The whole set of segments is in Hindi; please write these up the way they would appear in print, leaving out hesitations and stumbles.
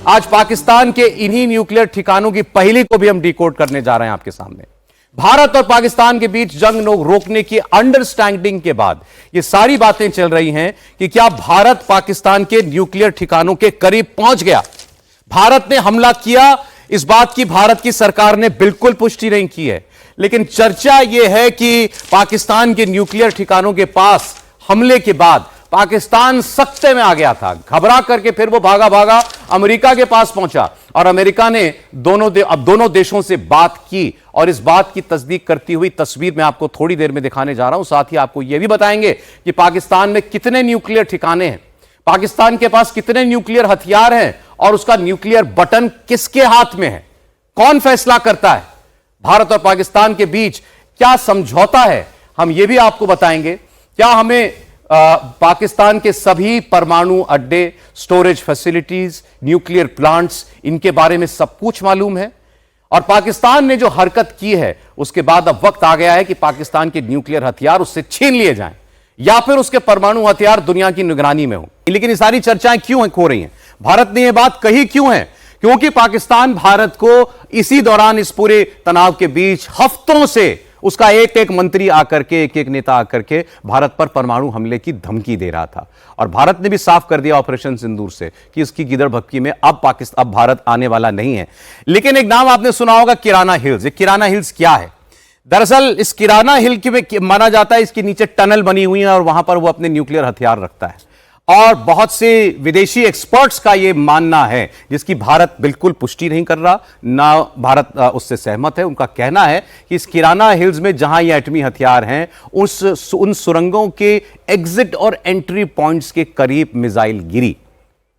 आज पाकिस्तान के इन्हीं न्यूक्लियर ठिकानों की पहली को भी हम डिकोड करने जा रहे हैं आपके सामने। भारत और पाकिस्तान के बीच जंग रोकने की अंडरस्टैंडिंग के बाद ये सारी बातें चल रही हैं कि क्या भारत पाकिस्तान के न्यूक्लियर ठिकानों के करीब पहुंच गया। भारत ने हमला किया, इस बात की भारत की सरकार ने बिल्कुल पुष्टि नहीं की है, लेकिन चर्चा यह है कि पाकिस्तान के न्यूक्लियर ठिकानों के पास हमले के बाद पाकिस्तान सख्ते में आ गया था। घबरा करके फिर वो भागा अमेरिका के पास पहुंचा और अमेरिका ने दोनों देशों से बात की और इस बात की तस्दीक करती हुई तस्वीर मैं आपको थोड़ी देर में दिखाने जा रहा हूं। साथ ही आपको यह भी बताएंगे कि पाकिस्तान में कितने न्यूक्लियर ठिकाने हैं, पाकिस्तान के पास कितने न्यूक्लियर हथियार हैं और उसका न्यूक्लियर बटन किसके हाथ में है, कौन फैसला करता है, भारत और पाकिस्तान के बीच क्या समझौता है, हम यह भी आपको बताएंगे। क्या हमें पाकिस्तान के सभी परमाणु अड्डे, स्टोरेज फैसिलिटीज, न्यूक्लियर प्लांट्स, इनके बारे में सब कुछ मालूम है। और पाकिस्तान ने जो हरकत की है उसके बाद अब वक्त आ गया है कि पाकिस्तान के न्यूक्लियर हथियार उससे छीन लिए जाएं या फिर उसके परमाणु हथियार दुनिया की निगरानी में हो। लेकिन ये सारी चर्चाएं क्यों हो रही हैं, भारत ने यह बात कही क्यों है? क्योंकि पाकिस्तान भारत को इसी दौरान, इस पूरे तनाव के बीच हफ्तों से उसका एक एक मंत्री आकर के, एक एक नेता आकर के भारत पर परमाणु हमले की धमकी दे रहा था। और भारत ने भी साफ कर दिया ऑपरेशन सिंदूर से कि इसकी गिदड़ भक्की में अब भारत आने वाला नहीं है। लेकिन एक नाम आपने सुना होगा, किराना हिल्स। ये किराना हिल्स क्या है? दरअसल इस किराना हिल में माना जाता है इसके नीचे टनल बनी हुई है और वहां पर वो अपने न्यूक्लियर हथियार रखता है। और बहुत से विदेशी एक्सपर्ट्स का यह मानना है, जिसकी भारत बिल्कुल पुष्टि नहीं कर रहा, ना भारत उससे सहमत है। उनका कहना है कि इस किराना हिल्स में जहां ये एटमी हथियार हैं, उन सुरंगों के एग्जिट और एंट्री पॉइंट्स के करीब मिसाइल गिरी।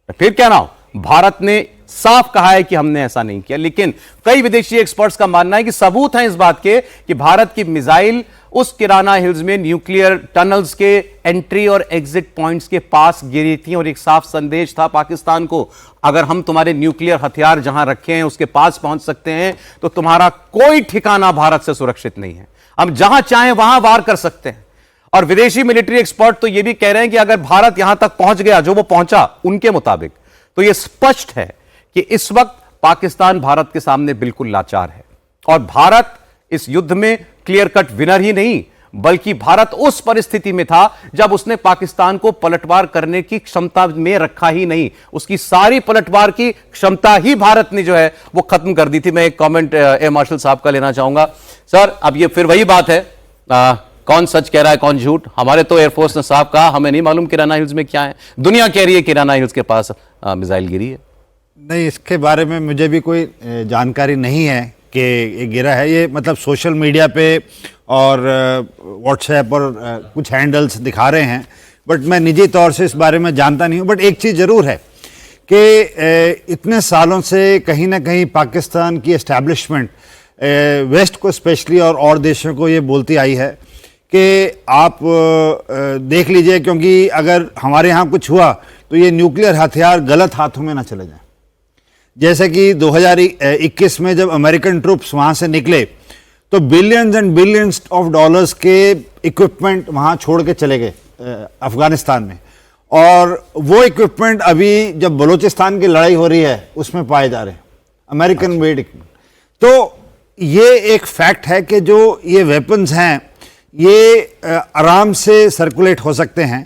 फिर क्या ना, भारत ने साफ कहा है कि हमने ऐसा नहीं किया। लेकिन कई विदेशी एक्सपर्ट्स का मानना है कि सबूत हैं इस बात के कि भारत की मिसाइल उस किराना हिल्स में न्यूक्लियर टनल्स के एंट्री और एग्जिट पॉइंट्स के पास गिरी थी। और एक साफ संदेश था पाकिस्तान को, अगर हम तुम्हारे न्यूक्लियर हथियार जहां रखे हैं उसके पास पहुंच सकते हैं तो तुम्हारा कोई ठिकाना भारत से सुरक्षित नहीं है, हम जहां चाहें वहां वार कर सकते हैं। और विदेशी मिलिट्री एक्सपर्ट तो यह भी कह रहे हैं कि अगर भारत यहां तक पहुंच गया जो वो पहुंचा उनके मुताबिक, तो यह स्पष्ट है कि इस वक्त पाकिस्तान भारत के सामने बिल्कुल लाचार है। और भारत इस युद्ध में क्लियर कट विनर ही नहीं, बल्कि भारत उस परिस्थिति में था जब उसने पाकिस्तान को पलटवार करने की क्षमता में रखा ही नहीं, उसकी सारी पलटवार की क्षमता ही भारत ने जो है वो खत्म कर दी थी। मैं एक कमेंट एयर मार्शल साहब का लेना चाहूंगा। सर, अब ये फिर वही बात है, कौन सच कह रहा है कौन झूठ? हमारे तो एयरफोर्स ने साहब कहा हमें नहीं मालूम किराना हिल्स में क्या है, दुनिया कह रही है किराना हिल्स के पास मिसाइल गिरी है। नहीं, इसके बारे में मुझे भी कोई जानकारी नहीं है कि ये गिरा है। ये मतलब सोशल मीडिया पे और व्हाट्सएप और कुछ हैंडल्स दिखा रहे हैं, बट मैं निजी तौर से इस बारे में जानता नहीं हूँ। बट एक चीज़ ज़रूर है कि इतने सालों से कहीं ना कहीं पाकिस्तान की एस्टैब्लिशमेंट वेस्ट को स्पेशली और देशों को ये बोलती आई है कि आप देख लीजिए, क्योंकि अगर हमारे यहाँ कुछ हुआ तो ये न्यूक्लियर हथियार गलत हाथों में ना चले जाएं। जैसे कि 2021 में जब अमेरिकन ट्रूप्स वहाँ से निकले तो billions and billions of dollars के इक्विपमेंट वहाँ छोड़ के चले गए अफगानिस्तान में, और वो इक्विपमेंट अभी जब बलूचिस्तान की लड़ाई हो रही है उसमें पाए जा रहे हैं, अमेरिकन मेड इक्विपमेंट। तो ये एक फैक्ट है कि जो ये वेपन्स हैं ये आराम से सर्कुलेट हो सकते हैं।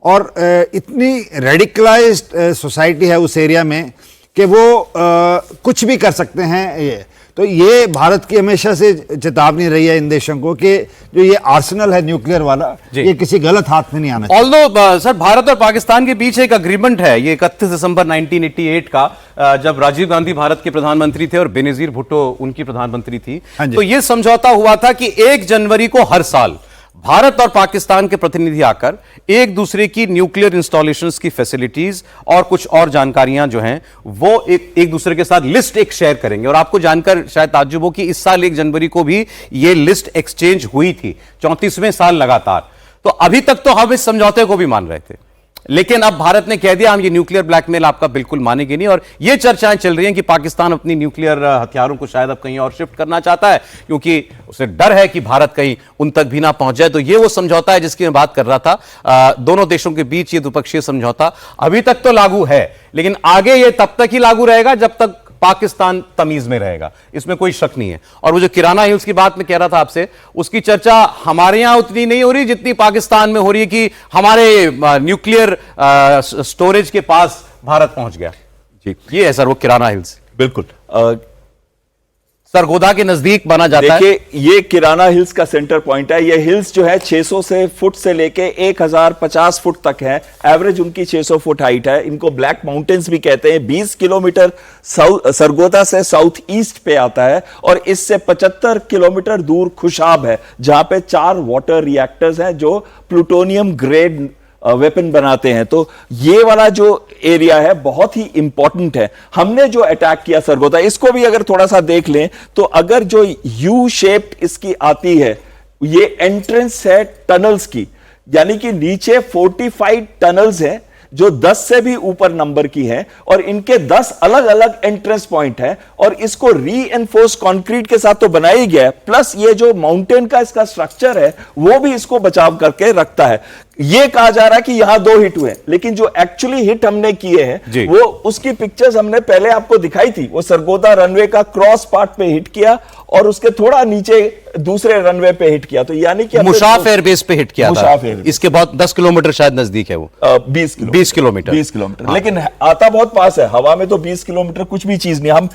और इतनी रेडिकलाइज्ड सोसाइटी है उस एरिया में कि वो कुछ भी कर सकते हैं। तो ये भारत की हमेशा से चेतावनी रही है इन देशों को कि जो ये आर्सेनल है न्यूक्लियर वाला, ये किसी गलत हाथ में नहीं आना चाहिए। ऑल्दो सर, भारत और पाकिस्तान के बीच एक अग्रीमेंट है, ये 31 दिसंबर 1988 का, जब राजीव गांधी भारत के प्रधानमंत्री थे और बेनजीर भुट्टो उनकी प्रधानमंत्री थी। तो ये समझौता हुआ था कि 1 जनवरी को हर साल भारत और पाकिस्तान के प्रतिनिधि आकर एक दूसरे की न्यूक्लियर इंस्टॉलेशंस की फैसिलिटीज और कुछ और जानकारियां जो हैं वो एक दूसरे के साथ लिस्ट एक शेयर करेंगे। और आपको जानकर शायद ताज्जुब हो कि इस साल 1 जनवरी को भी ये लिस्ट एक्सचेंज हुई थी, 34वें साल लगातार। तो अभी तक तो हम इस समझौते को भी मान रहे थे, लेकिन अब भारत ने कह दिया हम ये न्यूक्लियर ब्लैकमेल आपका बिल्कुल मानेंगे नहीं, और ये चर्चाएं चल रही हैं कि पाकिस्तान अपनी न्यूक्लियर हथियारों को शायद अब कहीं और शिफ्ट करना चाहता है, क्योंकि उसे डर है कि भारत कहीं उन तक भी ना पहुंच जाए। तो ये वो समझौता है जिसकी मैं बात कर रहा था, दोनों देशों के बीच ये द्विपक्षीय समझौता अभी तक तो लागू है, लेकिन आगे ये तब तक ही लागू रहेगा जब तक पाकिस्तान तमीज में रहेगा, इसमें कोई शक नहीं है। और वो जो किराना हिल्स की बात मैं कह रहा था आपसे, उसकी चर्चा हमारे यहां उतनी नहीं हो रही जितनी पाकिस्तान में हो रही है कि हमारे न्यूक्लियर स्टोरेज के पास भारत पहुंच गया। जी, ये है सर वो किराना हिल्स। बिल्कुल। सरगोधा के नजदीक बना जाता है। देखिए, ये किराना हिल्स का सेंटर पॉइंट है। ये हिल्स जो है 600 से फुट से लेके 1050 फुट तक है। एवरेज उनकी 600 फुट हाइट है। इनको ब्लैक माउंटेन्स भी कहते हैं। 20 किलोमीटर सरगोधा से साउथ ईस्ट पे आता है और इससे 75 किलोमीटर दूर खुशाब है, जहां पे 4 वाटर रिएक्टर्स हैं जो प्लूटोनियम ग्रेड वेपन बनाते हैं। तो ये वाला जो एरिया है बहुत ही इंपॉर्टेंट है। हमने जो अटैक किया सरगोधा, इसको भी अगर थोड़ा सा देख लें तो अगर जो यू शेप इसकी आती है, ये एंट्रेंस है टनल्स की, यानी कि नीचे 45 टनल्स हैं जो 10 से भी ऊपर नंबर की है और इनके 10 अलग अलग एंट्रेंस पॉइंट है और इसको रीएनफोर्स कंक्रीट के साथ तो बनाया ही गया है, प्लस ये जो माउंटेन का इसका स्ट्रक्चर है वो भी इसको बचाव करके रखता है। ये कहा जा रहा है कि यहां 2 हिट हुए, लेकिन जो एक्चुअली हिट हमने किए हैं वो उसकी पिक्चर्स हमने पहले आपको दिखाई थी। वो सरगोधा रनवे का क्रॉस पार्ट पे हिट किया और उसके थोड़ा नीचे दूसरे रनवे पे हिट किया। तो यानी कि मुशाफ एयरबेस पे हिट किया था। एयरबेस। इसके बहुत 10 किलोमीटर शायद नजदीक है वो। 20 किलोमीटर। हाँ। लेकिन आता बहुत पास है। हवा में तो 20 किलोमीटर कुछ भी चीज नहीं।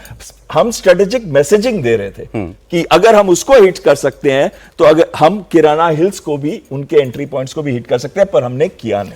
हम स्ट्रेटेजिक मैसेजिंग दे रहे थे कि अगर हम उसको हिट कर सकते हैं तो अगर हम किराना हिल्स को भी, उनके एंट्री पॉइंट्स को भी हिट कर सकते हैं, पर हमने किया नहीं।